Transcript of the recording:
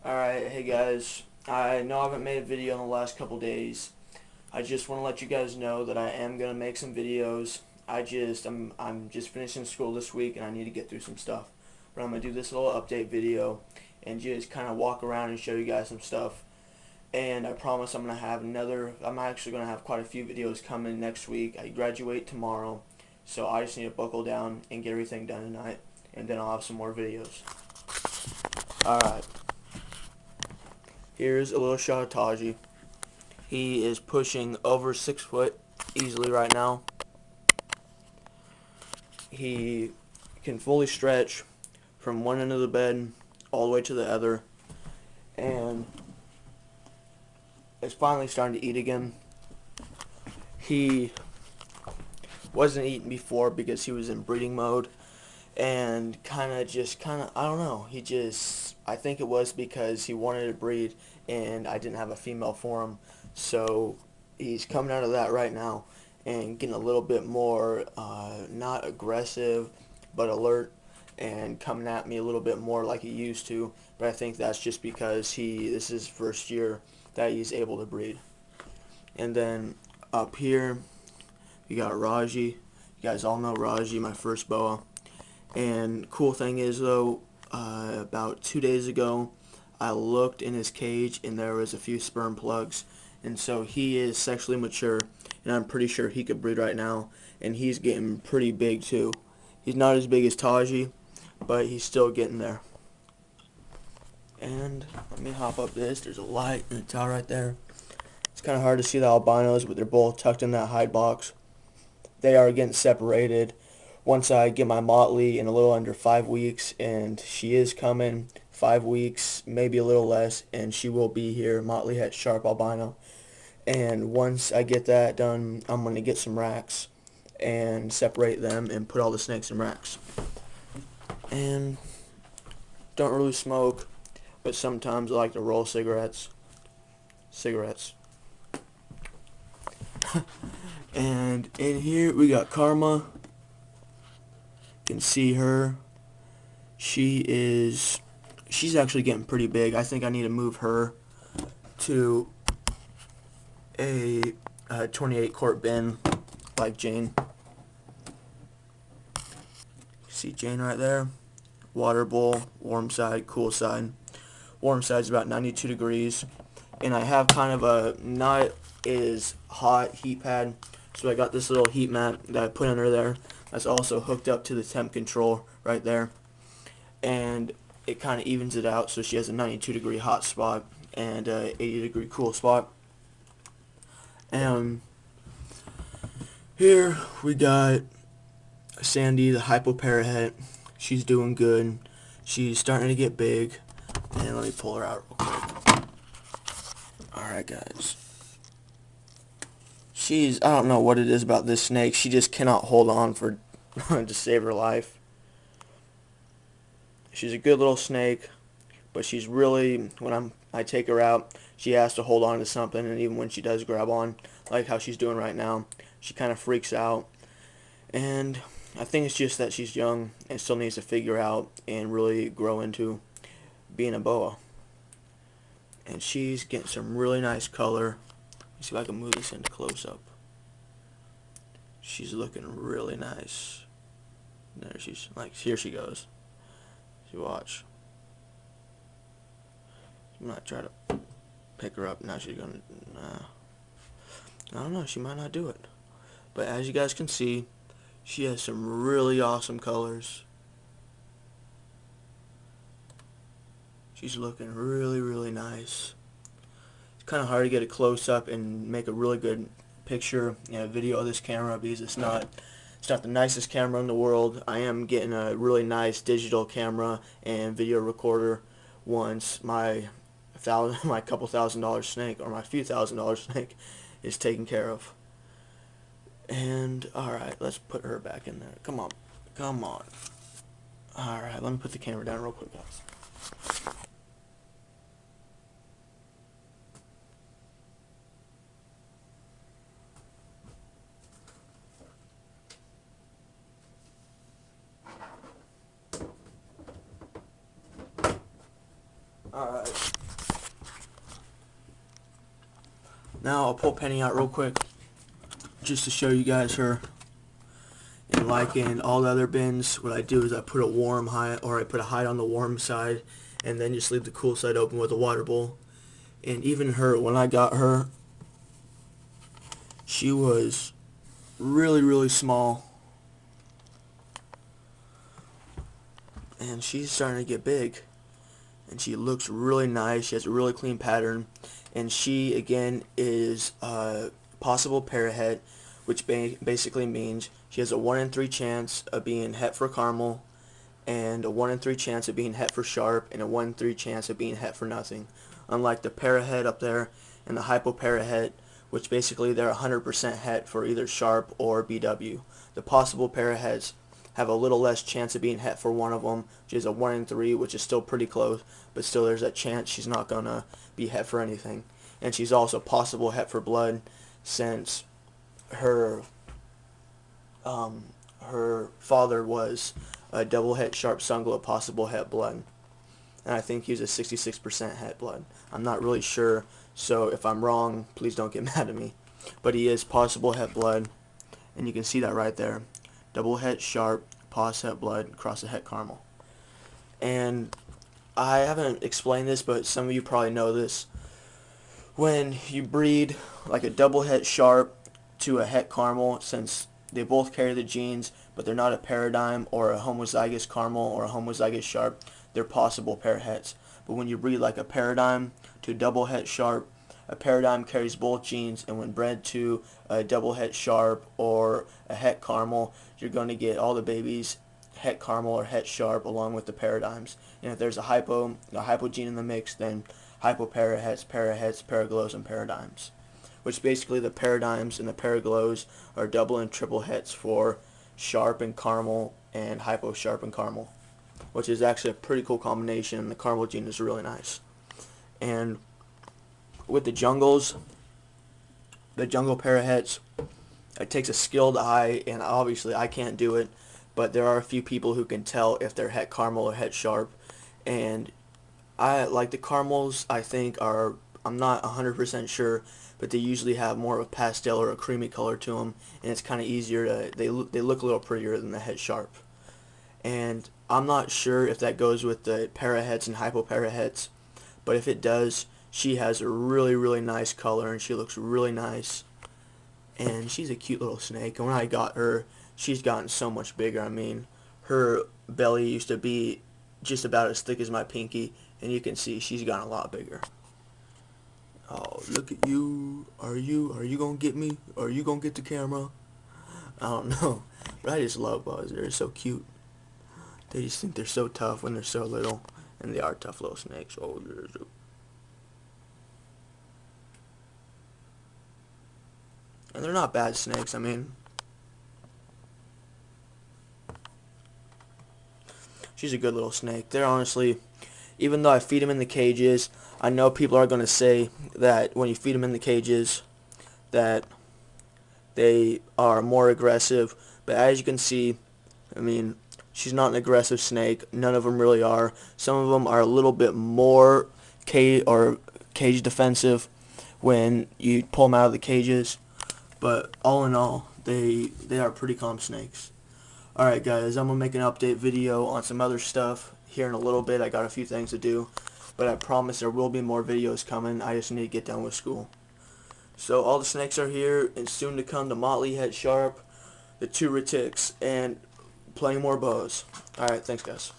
Alright, hey guys. I know I haven't made a video in the last couple days. I just want to let you guys know that I am going to make some videos. I'm just finishing school this week and I need to get through some stuff. But I'm going to do this little update video and just kind of walk around and show you guys some stuff. And I promise I'm actually going to have quite a few videos coming next week. I graduate tomorrow, so I just need to buckle down and get everything done tonight. And then I'll have some more videos. Alright. Here's a little shot of Taji. He is pushing over 6 foot easily right now. He can fully stretch from one end of the bed all the way to the other, and is finally starting to eat again. He wasn't eating before because he was in breeding mode, and I don't know, I think it was because he wanted to breed and I didn't have a female for him. So he's coming out of that right now and getting a little bit more, not aggressive, but alert, and coming at me a little bit more like he used to. But I think that's just because this is his first year that he's able to breed. And then up here, we got Raji. You guys all know Raji, my first boa. And cool thing is though, about 2 days ago, I looked in his cage and there was a few sperm plugs, and so he is sexually mature, and I'm pretty sure he could breed right now, and he's getting pretty big too. He's not as big as Taji, but he's still getting there. And let me hop up this. There's a light and a towel right there. It's kind of hard to see the albinos, but they're both tucked in that hide box. They are getting separated once I get my Motley in a little under 5 weeks, and she is coming 5 weeks, maybe a little less, and she will be here. Motley had sharp albino, and once I get that done, I'm going to get some racks and separate them and put all the snakes in racks. And don't really smoke, but sometimes I like to roll cigarettes. And in here we got Karma. You can see her. She's actually getting pretty big. I think I need to move her to a 28 quart bin like Jane. See Jane right there. Water bowl, warm side, cool side. Warm side's about 92 degrees. And I have kind of a not as hot heat pad. So I got this little heat mat that I put under there. That's also hooked up to the temp control right there. And it kind of evens it out, so she has a 92 degree hot spot and a 80 degree cool spot. And here we got Sandy, the hypoparahet. She's doing good. She's starting to get big. And let me pull her out real quick. Alright guys. I don't know what it is about this snake. She just cannot hold on to save her life. She's a good little snake, but she's really, when I take her out, she has to hold on to something, and even when she does grab on, like how she's doing right now, she kind of freaks out. And I think it's just that she's young and still needs to figure out and really grow into being a boa. And she's getting some really nice color. Let's see if I can move this into close up. She's looking really nice. There she's, like, here she goes. See, watch. I'm not trying to pick her up. Now she's gonna, I don't know, she might not do it. But as you guys can see, she has some really awesome colors. She's looking really, really nice. It's kind of hard to get a close-up and make a really good picture and a video of this camera because it's not the nicest camera in the world. I am getting a really nice digital camera and video recorder once my couple $1,000 snake, or my few $1,000 snake, is taken care of. And alright, let's put her back in there. Come on. Alright, let me put the camera down real quick, guys. Alright. Now I'll pull Penny out real quick just to show you guys her. And like in all the other bins, what I do is I put a warm hide, or I put a hide on the warm side, and then just leave the cool side open with a water bowl. And even her, when I got her, she was really, really small. And she's starting to get big. And she looks really nice. She has a really clean pattern. And she, again, is a possible parahet, which basically means she has a 1 in 3 chance of being het for caramel, and a 1 in 3 chance of being het for sharp, and a 1 in 3 chance of being het for nothing. Unlike the parahet up there and the hypoparahet, which basically they're 100% het for either sharp or BW. The possible parahets have a little less chance of being het for one of them, which is a 1 in 3, which is still pretty close, but still there's that chance she's not going to be het for anything. And she's also possible het for blood, since her father was a double het sharp sungla, possible het blood. And I think he was a 66% het blood. I'm not really sure, so if I'm wrong, please don't get mad at me. But he is possible het blood, and you can see that right there. Double het sharp, pos het blood, cross a het caramel. And I haven't explained this, but some of you probably know this. When you breed like a double het sharp to a het caramel, since they both carry the genes, but they're not a paradigm or a homozygous caramel or a homozygous sharp, they're possible parahets. But when you breed like a paradigm to a double het sharp, a paradigm carries both genes, and when bred to a double het sharp or a het caramel, you're going to get all the babies het caramel or het sharp along with the paradigms. And if there's a hypo gene in the mix, then hypoparahets, parahets, paraglows, and paradigms. Which basically the paradigms and the paraglows are double and triple hets for sharp and caramel and hypo sharp and caramel, which is actually a pretty cool combination, and the caramel gene is really nice. And with the jungle parahets, it takes a skilled eye, and obviously I can't do it, but there are a few people who can tell if they're het caramel or het sharp. And I like the caramels, I think are, I'm not 100% sure, but they usually have more of a pastel or a creamy color to them, and it's kind of easier to, they look a little prettier than the het sharp. And I'm not sure if that goes with the parahets and hypoparahets, but if it does, she has a really, really nice color, and she looks really nice. And she's a cute little snake, and when I got her, she's gotten so much bigger. I mean, her belly used to be just about as thick as my pinky, and you can see she's gotten a lot bigger. Oh, look at you. Are you gonna get me? Are you gonna get the camera? I don't know, but I just love bugs. They're so cute. They just think they're so tough when they're so little, and they are tough little snakes. Oh, and they're not bad snakes. I mean, she's a good little snake. They're honestly, even though I feed them in the cages, I know people are going to say that when you feed them in the cages that they are more aggressive, but as you can see, I mean, she's not an aggressive snake. None of them really are. Some of them are a little bit more cage defensive when you pull them out of the cages, but all in all, they are pretty calm snakes. Alright guys, I'm going to make an update video on some other stuff here in a little bit. I got a few things to do, but I promise there will be more videos coming. I just need to get done with school. So all the snakes are here, and soon to come the Motley Het Sharp, the 2 Retics, and plenty more bows. Alright, thanks guys.